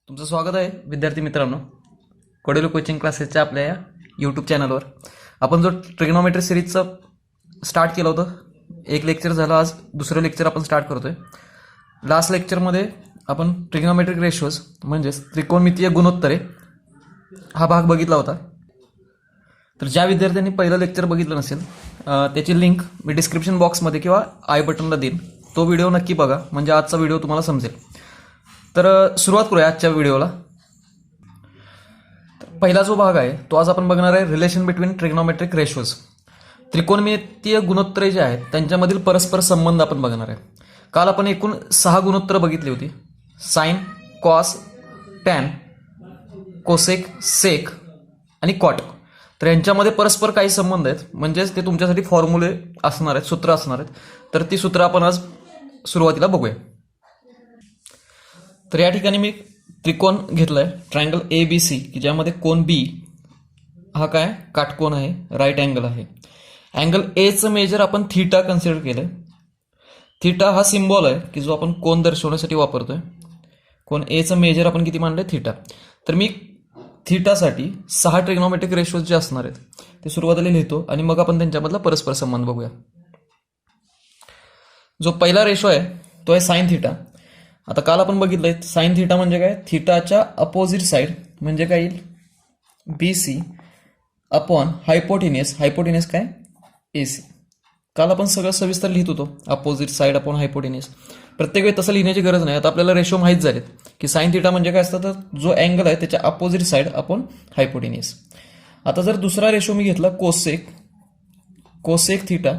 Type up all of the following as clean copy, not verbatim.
तुमचं स्वागत आहे विद्यार्थी मित्रांनो. कोडेलो कोचिंग क्लासेसच्या आपल्या या यूट्यूब चॅनलवर आपण जो ट्रिग्नोमेट्री सिरीजचं स्टार्ट केलं होतं, एक लेक्चर झालं, आज दुसरं लेक्चर आपण स्टार्ट करतोय. लास्ट लेक्चरमध्ये आपण ट्रिग्नोमेट्रिक रेशोज म्हणजेच त्रिकोणमितीय गुणोत्तरे हा भाग बघितला होता. तर ज्या विद्यार्थ्यांनी पहिलं लेक्चर बघितलं नसेल त्याची लिंक मी डिस्क्रिप्शन बॉक्समध्ये किंवा आय बटनला देईन. तो व्हिडिओ नक्की बघा, म्हणजे आजचा व्हिडिओ तुम्हाला समजेल. तर सुरुवात करूया आजच्या व्हिडिओला. पहिला जो भाग आहे तो आज आपण बघणार आहे रिलेशन बिटवीन ट्रिग्नोमेट्रिक रेशोज. त्रिकोणमितीय गुणोत्तरे जे आहेत त्यांच्यामधील परस्पर संबंध आपण बघणार आहे. काल आपण एकूण 6 गुणोत्तरं बघितली होती: sign, cos, tan, cosec, sec आणि कॉट. तर यांच्यामध्ये परस्पर काही संबंध आहेत, म्हणजेच ते तुमच्यासाठी फॉर्म्युले असणार आहेत, सूत्र असणार आहेत. तर ती सूत्र आपण आज सुरुवातीला बघूया. तर या ठिकाणी मी त्रिकोण घेतलाय ट्रायंगल ABC, की ज्यामध्ये कोन B हा काय काटकोन आहे, राईट अँगल आहे. अँगल Aचं मेजर आपण थीटा कन्सिडर केलंय. थीटा हा सिम्बॉल आहे की जो आपण कोन दर्शवण्यासाठी वापरतोय. कोन Aचं मेजर आपण किती मानलंय? थीटा. तर मी थीटासाठी 6 ट्रिग्नोमेट्रिक रेशोज जे असणार आहेत ते सुरुवातीला लिहितो आणि मग आपण त्यांच्यामधला परस्पर संबंध बघूया. जो पहिला रेशो आहे तो आहे साइन थीटा. आता काल आपण बघितलंय साइन थीटा म्हणजे काय, थीटाच्या अपोजिट साइड म्हणजे काय येईल, BC अपॉन हायपोटिनियस. हायपोटिनियस काय? AC. काल आपण सगळं सविस्तर लिहित होतो, अपोजिट साइड अपॉन हायपोटिनियस. प्रत्येक वेळी तसं लिहिण्याची गरज नाही. आता आपल्याला रेशो माहीत झालेत की साइन थीटा म्हणजे काय असतं, तर जो अँगल आहे त्याच्या अपोजिट साइड अपॉन हायपोटिनियस. आता जर दुसरा रेशो मी घेतला cosec, cosec theta.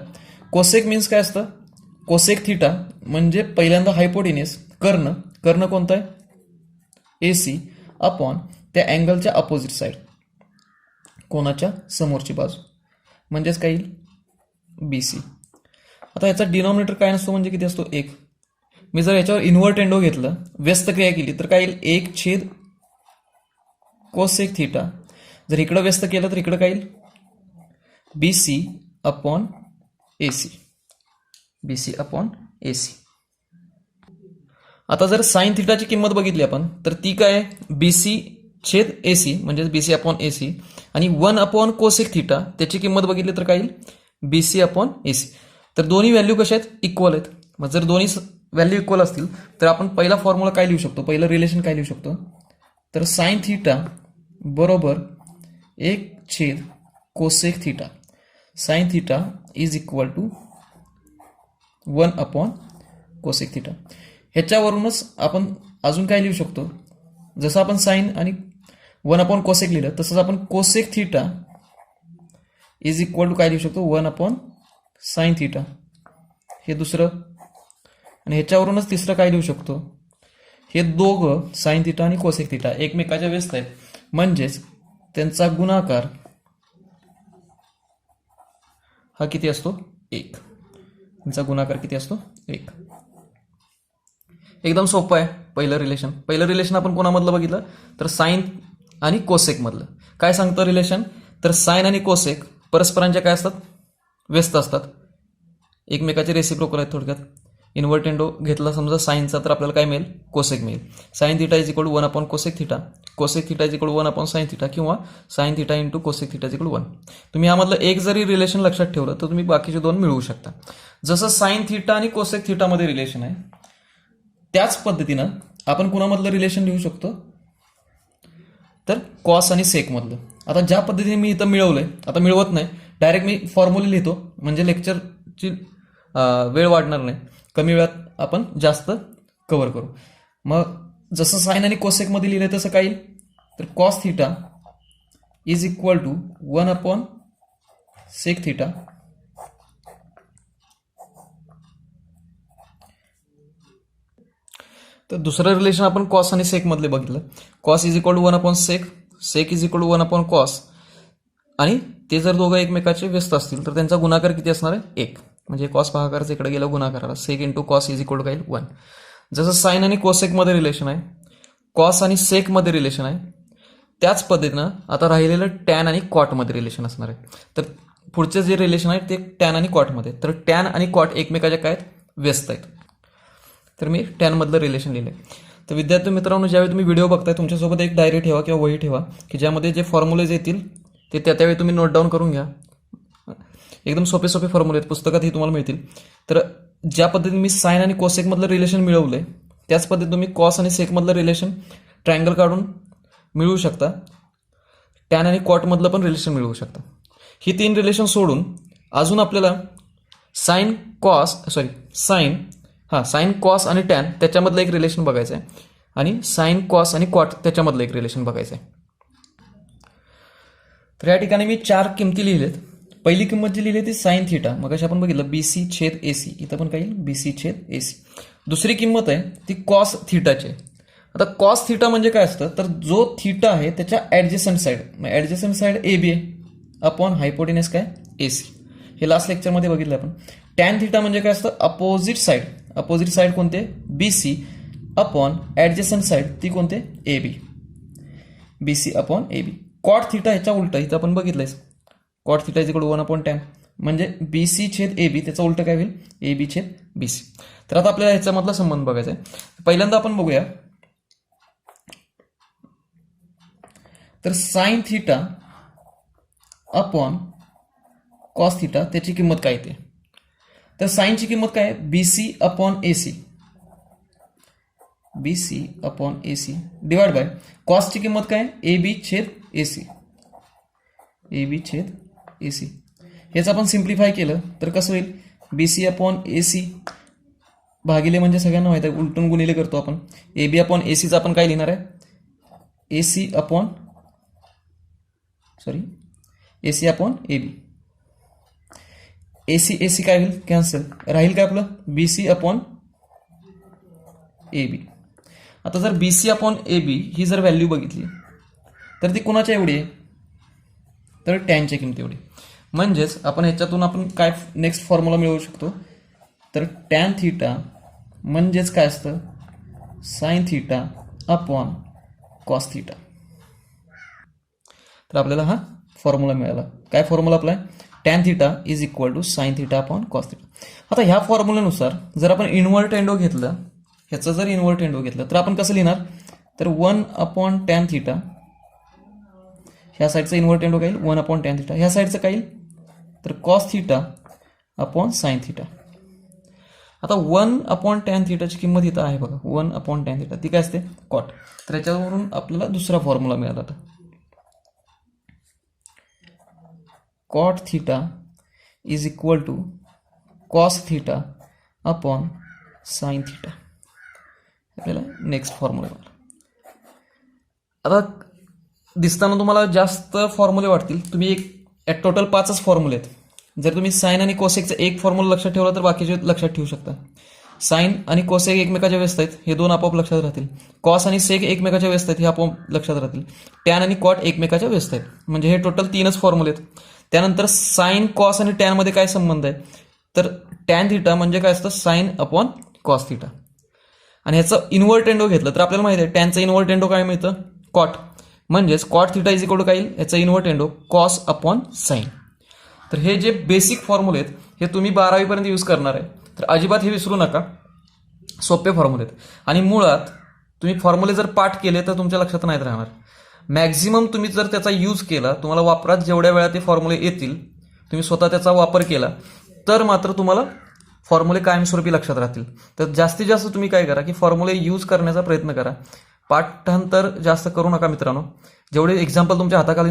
Cosec means काय असतं, कोसेक थीटा म्हणजे पहिल्यांदा हायपोटिनियस, कर्ण. कर्ण कोणता आहे? AC अपॉन त्या अँगलच्या अपोजिट साइड, कोणाच्या समोरची बाजू, म्हणजेच काय येईल, BC. आता याचा डिनॉमिनेटर काय नसतो, म्हणजे किती असतो? 1. मी जर याच्यावर इन्व्हर्टेंडो घेतलं, व्यस्त क्रिया केली, तर काय येईल? 1 कोसेक थीटा. जर इकडं व्यस्त केलं तर इकडं काय येईल? BC upon AC. BC upon AC. आता जर साइन थीटाची किंमत बघितली आपण, तर ती काय आहे? BC छेद AC म्हणजे BC अपॉन AC. आणि 1 अपॉन कोसेक थीटा त्याची किंमत बघितली तर काय येईल? BC upon AC. तर दोन्ही व्हॅल्यू कशा आहेत? इक्वल आहेत. मग जर दोन्ही व्हॅल्यू इक्वल असतील तर आपण पहिला फॉर्म्युला काय लिहू शकतो, पहिलं रिलेशन काय लिहू शकतो, तर साइन थीटा बरोबर 1 छेद cosec theta. Sine theta is equal to 1 upon cosec theta. ह्याच्यावरूनच आपण अजून काय लिहू शकतो, जसं आपण साइन आणि 1 अपॉन कोसेक लिहिलं तसंच आपण cosec theta is equal to काय लिहू शकतो, 1 अपॉन साइन थीटा. हे दुसरं. आणि ह्याच्यावरूनच तिसरं काय लिहू शकतो, हे दोघं साइन थीटा आणि कोसेक थीटा एकमेकाच्या व्यस्त आहेत, म्हणजेच त्यांचा गुणाकार हा किती असतो? 1. त्यांचा गुणाकार किती असतो? 1. एकदम सोपं आहे पहिलं रिलेशन. पहिलं रिलेशन आपण कोणामधलं बघितलं, तर साइन आणि कोसेक मधलं. काय सांगतं रिलेशन, तर साइन आणि कोसेक परस्परांच्या काय असतात? व्यस्त असतात, एकमेकाचे रेसिप्रोकल आहेत. थोडक्यात इन्व्हर्टेंडो घेतला समजा साइनचा, तर आपल्याला काय मिळेल? कोसेक मिळेल. Sine theta is equal to 1 upon cosec theta, cosec theta is equal to 1 upon sine theta, किंवा sine theta into cosec theta is equal to 1. तुम्ही यामधलं एक जरी रिलेशन लक्षात ठेवलं तर तुम्ही बाकीचे दोन मिळवू शकता. जसं साइन थीटा आणि कोसेक थीटामध्ये रिलेशन आहे, त्याच पद्धतीनं आपण कुणामधलं रिलेशन लिहू शकतो, तर कॉस आणि सेक मधलं. आता ज्या पद्धतीने मी इथं मिळवलंय, आता मिळवत नाही, डायरेक्ट मी फॉर्म्युले लिहितो, म्हणजे लेक्चरची वेळ वाढणार नाही, कमी वेळात आपण जास्त कव्हर करू. मग जसं साइन आणि कोसेक मध्ये लिहिलंय तसं काय येईल, तर cos theta is equal to 1 upon sec theta तर दुसरं रिलेशन आपण कॉस आणि सेक मधले बघितलं. Cos is equal to 1 upon sec, sec is equal to 1 upon cos. आणि ते जर दोघं एकमेकाचे व्यस्त असतील तर त्यांचा गुणाकार किती असणार आहे? 1. म्हणजे कॉस भागाकाराचं इकडे गेलं गुणाकाराला, sec into cos is equal to काय? 1. जसं साइन आणि कोसेक मध्ये रिलेशन आहे, कॉस आणि सेक मध्ये रिलेशन आहे, त्याच पद्धतीनं आता राहिलेलं टॅन आणि कॉट मध्ये रिलेशन असणार आहे. तर पुढचे जे रिलेशन आहे ते टॅन आणि कॉट मध्ये. तर टॅन आणि कॉट एकमेकाच्या काय आहेत? व्यस्त आहेत. तर मी टॅन मधलं रिलेशन लिहिलंय. तर विद्यार्थी मित्रांनो, ज्यावेळी तुम्ही व्हिडिओ बघताय तुमच्यासोबत एक डायरी ठेवा किंवा वही ठेवा की ज्यामध्ये जे फॉर्म्युलेज येतील ते त्यावेळी तुम्ही नोट डाऊन करून घ्या. एकदम सोपे सोपे फॉर्म्युले आहेत, पुस्तकातही तुम्हाला मिळतील. तर ज्या पद्धतीने मी साइन आणि कोसेकमधलं रिलेशन मिळवलंय त्याच पद्धतीने तुम्ही कॉस आणि सेकमधलं रिलेशन ट्रायंगल काढून मिळवू शकता. टॅन आणि कॉटमधलं पण रिलेशन मिळवू शकता. ही 3 रिलेशन सोडून अजून आपल्याला साइन कॉस आणि टॅन त्याच्यामधलं एक रिलेशन बघायचं आहे आणि साइन कॉस आणि कॉट त्याच्यामधलं एक रिलेशन बघायचं आहे. तर या ठिकाणी मी 4 किमती लिहिलेत. पहिली किंमत जी लिहिली ती साइन थिटा, मग अशी आपण बघितलं BC/AC, इथं पण काय येईल BC/AC. दुसरी किंमत आहे ती कॉस थिटाची. आता कॉस थिटा म्हणजे काय असतं, तर जो थिटा आहे त्याच्या ॲडजस्टंट साईड AB आहे अपॉन हायपोटेनस काय AC. हे लास्ट लेक्चरमध्ये बघितलं आपण. टॅन थिटा म्हणजे काय असतं, अपोजिट साईड कोणते BC अपॉन ॲडजस्टंट साईड ती कोणते AB, BC upon AB. Cot theta ह्याच्या उलट इथं आपण बघितलंय, cot theta is equal to 1/10 म्हणजे BC/AB, त्याचं उलट काय होईल AB/BC. तर आता आपल्याला ह्याच्यामधला संबंध बघायचा आहे. पहिल्यांदा आपण बघूया, तर sign theta upon cos theta त्याची किंमत काय येते. तर साइनची किंमत काय आहे BC/AC डिवाइड बाय कॉसची किंमत काय आहे AB/AC. हेच आपण सिम्प्लिफाय केलं तर कसं होईल BC/AC भागिले म्हणजे सगळ्यांना माहिती आहे उलटून गुणिले करतो आपण. AB/AC आपण काय लिहिणार आहे AC/AB. AC काय होईल कॅन्सल, राहील काय आपलं BC/AB. आता जर BC/AB ही जर व्हॅल्यू बघितली तर ती कुणाच्या एवढी आहे, तर टॅनच्या किमती एवढी. म्हणजेच आपण ह्याच्यातून आपण काय नेक्स्ट फॉर्म्युला मिळवू शकतो, तर टॅन थिटा म्हणजेच काय असतं sine theta upon cos theta. तर आपल्याला हा फॉर्म्युला मिळाला. काय फॉर्म्युला आपला tan theta is equal to sine theta upon cos theta. आता ह्या फॉर्म्युल्यानुसार जर आपण इन्व्हर्टेंडो घेतलं, ह्याचं जर इन्व्हर्टेंडो घेतलं तर आपण कसं लिहिणार, तर 1/tan थिटा, ह्या साईडचं इन्व्हर्टेंडो काय येईल 1/tan थिटा, ह्या साईडचं काय येईल तर cos theta upon sine theta. आता 1/tan थिटाची किंमत इथं आहे बघा, 1/tan थिटा ती काय असते कॉट. तर याच्यावरून आपल्याला दुसरा फॉर्म्युला मिळाला. आता cot theta is equal to cos theta upon sine theta. आपल्याला नेक्स्ट फॉर्म्युला मिळाला. आता दिसताना तुम्हाला जास्त फॉर्म्युले वाटतील, तुम्ही एक टोटल 5च फॉर्म्युले आहेत. जर तुम्ही साइन आणि कोसेकचा एक फॉर्म्युला लक्षात ठेवला तर बाकीचे लक्षात ठेवू शकता. साइन आणि कोसेक एकमेकाच्या व्यस्त आहेत, हे 2 आपोआप लक्षात राहतील. कॉस आणि सेक एकमेकाच्या व्यस्त आहेत, हे आपोआप लक्षात राहतील. टॅन आणि कॉट एकमेकाच्या व्यस्त आहेत, म्हणजे हे टोटल 3च फॉर्म्युले आहेत. त्यानंतर साइन कॉस आणि टॅन मध्ये काय संबंध आहे, तर टॅन थिटा म्हणजे काय असतं साइन अपॉन कॉस थिटा. आणि ह्याचं इन्व्हर्टेंडो घेतलं तर आपल्याला माहिती आहे टॅनचं इन्व्हर्टेंडो काय मिळतं कॉट, म्हणजेच cot theta is equal to काय येईल याचं इन्व्हर्टेंडो कॉस अपॉन साइन. तर हे जे बेसिक फॉर्म्युले आहेत हे तुम्ही 12वी पर्यंत यूज करणार आहे, तर अजिबात हे विसरू नका. सोपे फॉर्म्युले आहेत आणि मुळात तुम्ही फॉर्म्युले जर पाठ केले तर तुमच्या लक्षात नाहीत राहणार. मॅक्झिमम तुम्ही जर त्याचा यूज केला, तुम्हाला वापरात जेवढ्या वेळा ते फॉर्म्युले येतील तुम्ही स्वतः त्याचा वापर केला तर मात्र तुम्हाला फॉर्म्युले कायमस्वरूपी लक्षात राहतील. तर जास्तीत जास्त तुम्ही काय करा की फॉर्म्युले यूज करण्याचा प्रयत्न करा. पाठांतर जास्त करू नका मित्रांनो. जेवढे एक्झाम्पल तुमच्या हाताखाली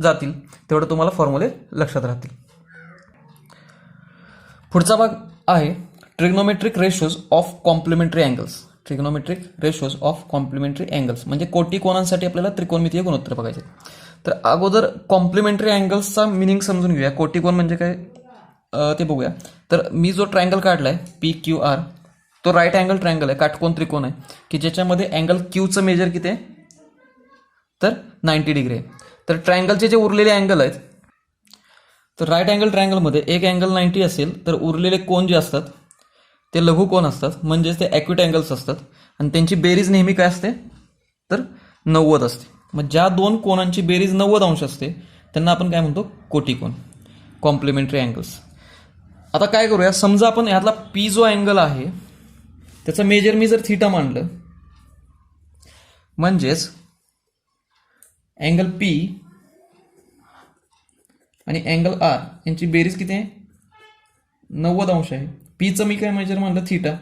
जातील तेवढं तुम्हाला फॉर्म्युले लक्षात राहतील. पुढचा भाग आहे trigonometric ratios of complementary angles. म्हणजे कोटी कोनांसाठी आपल्याला त्रिकोणमितीय गुणोत्तर बघायचे. तर अगोदर कॉम्प्लिमेंटरी अँगल्सचा मिनिंग समजून घेऊया. कोटी कोन म्हणजे काय ते बघूया. तर मी जो ट्रायंगल काढलाय PQR तो राईट अँगल ट्रायंगल आहे, काटकोन त्रिकोण आहे की ज्याच्यामध्ये अँगल क्यूचं मेजर किती आहे तर 90 डिग्री आहे. तर ट्रायंगलचे जे उरलेले अँगल आहेत, तर राईट अँगल ट्रायंगलमध्ये एक अँगल 90 असेल तर उरलेले कोन जे असतात ते लघु कोन असतात, म्हणजेच ते ॲक्यूट अँगल्स असतात आणि त्यांची बेरीज नेहमी काय असते तर 90 असते. मग ज्या 2 कोनांची बेरीज 90 अंश असते त्यांना आपण काय म्हणतो कोटिकोन, कॉम्प्लिमेंटरी अँगल्स. आता काय करूया, समजा आपण ह्यातला P जो अँगल आहे त्याचं मेजर मी जर थिटा मानलं म्हणजेच अँगल पी आणि अँगल आर यांची बेरीज किती आहे? 90 अंश आहे. पीचं मी काय मेजर म्हणलं? थीटा.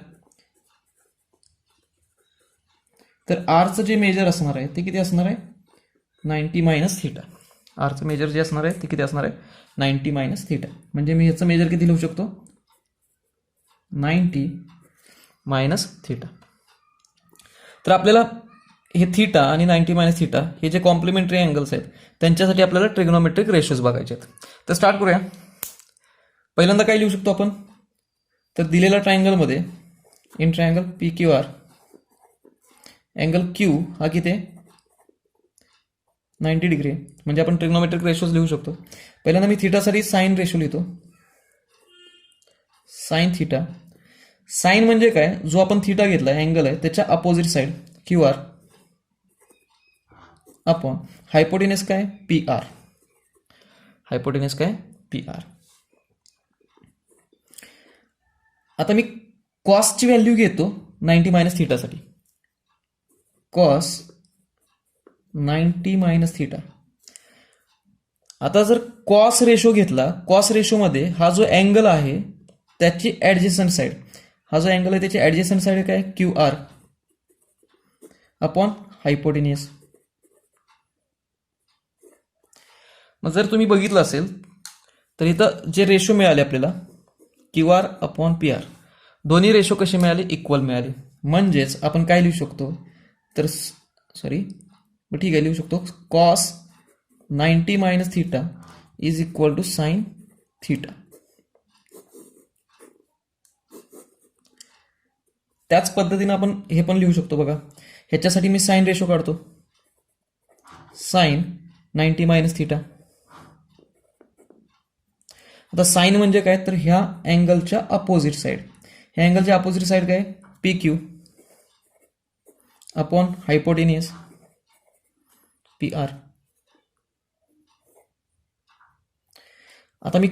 तर आरचं जे मेजर असणार आहे ते किती असणार आहे? 90 मायनस थीटा. आरचं मेजर जे असणार आहे ते किती असणार आहे? 90 मायनस थीटा. म्हणजे मी ह्याचं मेजर किती लिहू शकतो? 90 मायनस थीटा. तर आपल्याला हे थीटा आणि 90 मायनस थीटा हे जे कॉम्प्लिमेंटरी अँगल्स आहेत त्यांच्यासाठी आपल्याला ट्रिग्नोमेट्रिक रेशोज बघायचे आहेत. तर स्टार्ट करूया. पहिल्यांदा काय लिहू शकतो आपण? तर दिलेल्या ट्रायंगलमध्ये in triangle P Q R angle Q हा किती आहे? 90 डिग्री आहे. म्हणजे आपण ट्रिग्नोमेट्रिक रेशोज लिहू शकतो. पहिल्यांदा मी थीटासाठी साइन रेशो लिहितो. Sine theta. साइन म्हणजे काय? जो आपण थीटा घेतला अँगल आहे त्याच्या opposite side Q R upon hypotenuse काय? P R. हायपोटेनस काय? P R. आता मी कॉसची व्हॅल्यू घेतो 90 मायनस थीटासाठी. Cos 90 minus theta. आता जर कॉस रेशो घेतला, कॉस रेशोमध्ये हा जो अँगल आहे त्याची ॲडजेसंट साईड, हा जो अँगल आहे त्याची ॲडजेसंट साईड काय? Q R upon hypotenuse. मग जर तुम्ही बघितलं असेल तर इथं जे रेशो मिळाले आपल्याला Q R upon P R, दोन्ही रेशो कसे मिळाले? इक्वल मिळाले. म्हणजेच आपण काय लिहू शकतो? तर ठीक आहे, लिहू शकतो cos 90 minus theta is equal to sine theta. त्याच पद्धतीने आपण हे पण लिहू शकतो बघा. ह्याच्यासाठी मी साइन रेशो काढतो. Sine 90 minus theta. आता साइन म्हणजे काय? तर ह्या अँगलच्या अपोजिट साइड. ह्या अँगलच्या अपोजिट साइड काय? P Q upon hypotenuse P R. आता मी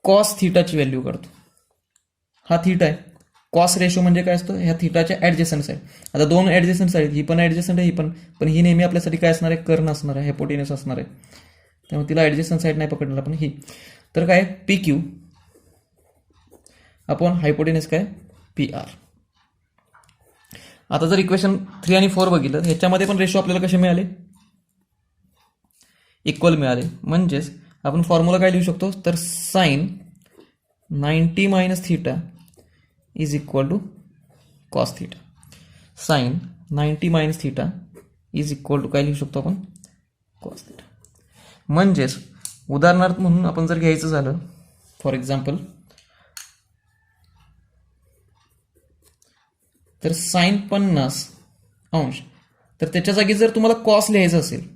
कॉस थीटाची व्हॅल्यू काढतो. हा थीटा आहे. कॉस रेशो म्हणजे काय असतो? ह्या थीटाच्या ॲडजेसंट साईड. आता दोन ॲडजेसंट साईड, ही पण ॲडजेसंट आहे, ही पण ही नेहमी आपल्यासाठी काय असणार आहे? कर्ण असणार आहे, हायपोटेनस असणार आहे. त्यामुळे तिला ॲडजेसंट साईड नाही पकडणार आपण. ही तर काय? पी क्यू अपॉन हायपोटेनस काय? P R. आता जर इक्वेशन 3 आणि 4 बघितलं, ह्याच्यामध्ये पण रेशो आपल्याला कसे मिळाले? इक्वल मिळाले. म्हणजेच आपण फॉर्म्युला काय लिहू शकतो? तर sine 90 minus theta is equal to cos theta. Sine 90 minus theta is equal to काय लिहू शकतो आपण? Cos theta. म्हणजेच उदाहरणार्थ म्हणून आपण जर घ्यायचं झालं, फॉर एक्झाम्पल, तर साइन 50 अंश, तर त्याच्या जागी जर तुम्हाला कॉस लिहायचं असेल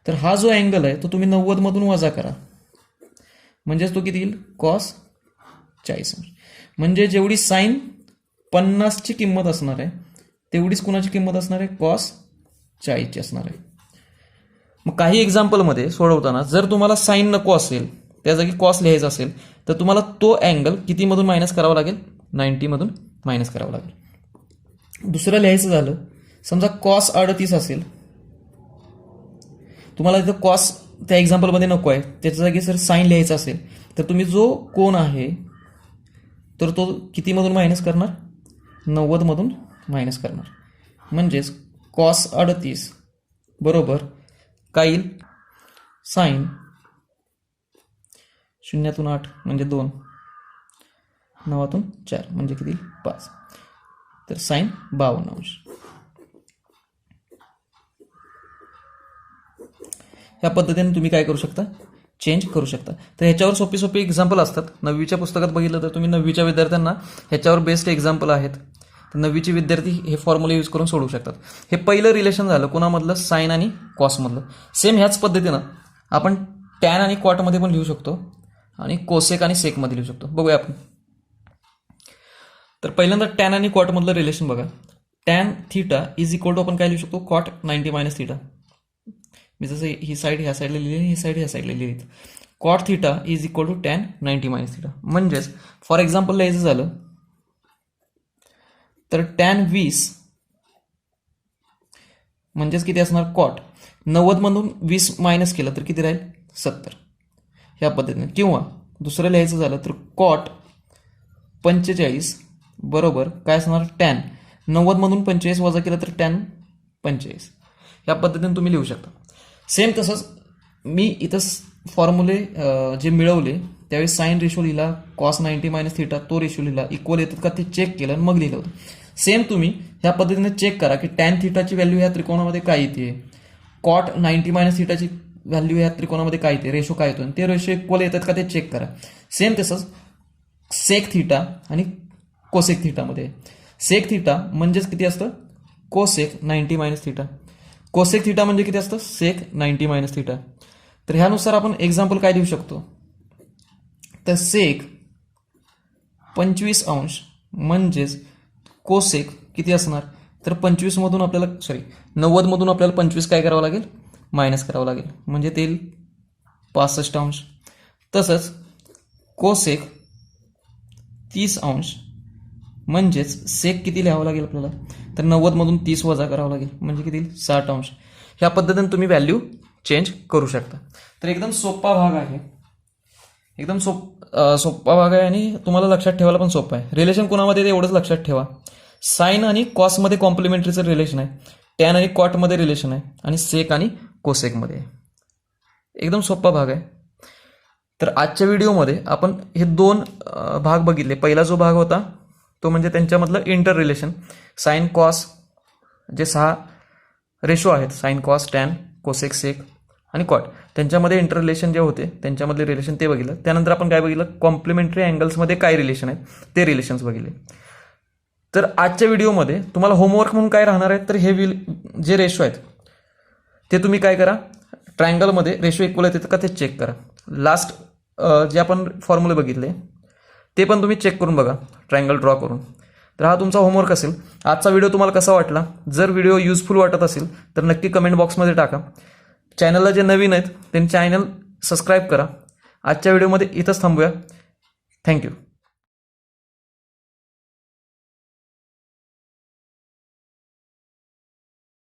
तर हा जो अँगल आहे तो तुम्ही 90 मधून वजा करा. म्हणजेच तो किती येईल? कॉस 40 अंश. म्हणजे जेवढी साइन 50 ची किंमत असणार आहे तेवढीच कुणाची किंमत असणार आहे? कॉस 40 ची असणार आहे. मग काही एक्झाम्पलमध्ये सोडवताना जर तुम्हाला साइन नको असेल, त्या जागी कॉस लिहायचा असेल, तर तुम्हाला तो अँगल कितीमधून मायनस करावा लागेल? 90 मधून मायनस करावा लागेल. दुसरं लिहायचं झालं, समजा कॉस 38 असेल, तुम्हाला इथं कॉस त्या एक्झाम्पलमध्ये नको आहे, त्याच्या जागी जर साइन लिहायचा असेल तर तुम्ही जो कोन आहे तर तो कितीमधून मायनस करणार? 90 मधून मायनस करणार. म्हणजेच कॉस 38 बरोबर काय येईल? साइन 0 8 म्हणजे 2, 9 4 म्हणजे किती? 5. तर साइन 52 अंश. ह्या पद्धतीने तुम्ही काय करू शकता? चेंज करू शकता. तर ह्याच्यावर सोपी सोपी एक्झाम्पल असतात. 9वीच्या पुस्तकात बघितलं तर तुम्ही 9वीच्या विद्यार्थ्यांना ह्याच्यावर बेस्ट एक्झाम्पल आहेत. तर 9वीचे विद्यार्थी हे फॉर्म्युला यूज करून सोडवू शकतात. हे पहिलं रिलेशन झालं कोणामधलं? साइन आणि कॉसमधलं. सेम ह्याच पद्धतीनं आपण टॅन आणि कॉटमध्ये पण लिहू शकतो आणि कोसेक आणि सेकमध्ये लिहू शकतो. बघूया आपण. तर पहिल्यांदा टॅन आणि कॉटमधलं रिलेशन बघा. Tan theta is equal to आपण काय लिहू शकतो? Cot 90 minus theta. मी जसं ही साईड ह्या साईडला लिहिली, ही साईड ह्या साईडला लिहिली. Cot theta is equal to tan 90 minus theta. म्हणजेच फॉर एक्झाम्पल लिहायचं झालं तर टॅन 20 म्हणजेच किती असणार कॉट. 90 मधून 20 मायनस केलं तर किती राहील 70. ह्या पद्धतीने. किंवा दुसरं लिहायचं झालं तर कॉट 45 बरोबर काय असणार टॅन. 90 मधून 45 वजा केलं तर टॅन 45. या पद्धतीने तुम्ही लिहू शकता. सेम तसंच मी इथं फॉर्म्युले जे मिळवले त्यावेळी साईन रेशो लिहिला, कॉस 90 मायनस थिटा तो रेशो लिहिला, इक्वल येतात का ते चेक केलं आणि मग लिहिलं होतं. सेम तुम्ही ह्या पद्धतीने चेक करा की टॅन थिटाची व्हॅल्यू ह्या त्रिकोणामध्ये काय येते, कॉट 90 मायनस थिटाची व्हॅल्यू ह्या त्रिकोणामध्ये काय येते, रेशो काय येतो आणि ते रेशो इक्वल येतात का ते चेक करा. सेम तसंच सेक थिटा आणि कोसेक थिटामध्ये. सेक थिटा म्हणजेच किती असतं cosec 90 minus theta. Cosec theta म्हणजे किती असतं सेक 90 मायनस थिटा. तर ह्यानुसार आपण एक्झाम्पल काय देऊ शकतो, तर सेक 25 अंश म्हणजेच कोसेक किती असणार, तर 25 मधून आपल्याला 90 मधून आपल्याला 25 काय करावं लागेल मायनस करावं लागेल, म्हणजे ते 65 अंश. तसंच कोसेक 30 अंश म्हणजेच सेक किती लिहावं लागेल आपल्याला, तर 90 मधून 30 वजा करावं लागेल म्हणजे किती 60 अंश. ह्या पद्धतीने तुम्ही व्हॅल्यू चेंज करू शकता. तर एकदम सोपा भाग आहे, एकदम सोपा भाग आहे आणि तुम्हाला लक्षात ठेवायला पण सोपं आहे. रिलेशन कोणामध्ये ते एवढंच लक्षात ठेवा, साइन आणि कॉसमध्ये कॉम्प्लिमेंटरीचं रिलेशन आहे, टॅन आणि कॉटमध्ये रिलेशन आहे आणि सेक आणि कोसेकमध्ये. एकदम सोपा भाग आहे. तर आजच्या व्हिडिओमध्ये आपण हे 2 भाग बघितले. पहिला जो भाग होता तो म्हणजे त्यांच्यामधलं इंटर रिलेशन, साइन कॉस जे 6 रेशो आहेत, sine cos tan cosec sec आणि कॉट, त्यांच्यामध्ये इंटर रिलेशन जे होते त्यांच्यामधले रिलेशन ते बघितलं. त्यानंतर आपण काय बघितलं, कॉम्प्लिमेंटरी अँगल्समध्ये काय रिलेशन आहेत ते रिलेशन्स बघितले. तर आजच्या व्हिडिओमध्ये तुम्हाला होमवर्क म्हणून काय राहणार आहे, तर हे जे रेशो आहेत ते तुम्ही काय करा, ट्रायंगलमध्ये रेशो इक्वल येते का ते चेक करा. लास्ट जे आपण फॉर्म्युले बघितले ते पण तुम्ही चेक करून बघा ट्रायंगल ड्रॉ करून. तर हा तुमचा होमवर्क असेल. आजचा व्हिडिओ तुम्हाला कसा वाटला, जर व्हिडिओ युजफुल वाटत असेल तर नक्की कमेंट बॉक्समध्ये टाका. चॅनलला जे नवीन आहेत त्यांनी चॅनल सबस्क्राईब करा. आजच्या व्हिडिओमध्ये इथंच थांबूया. थँक्यू.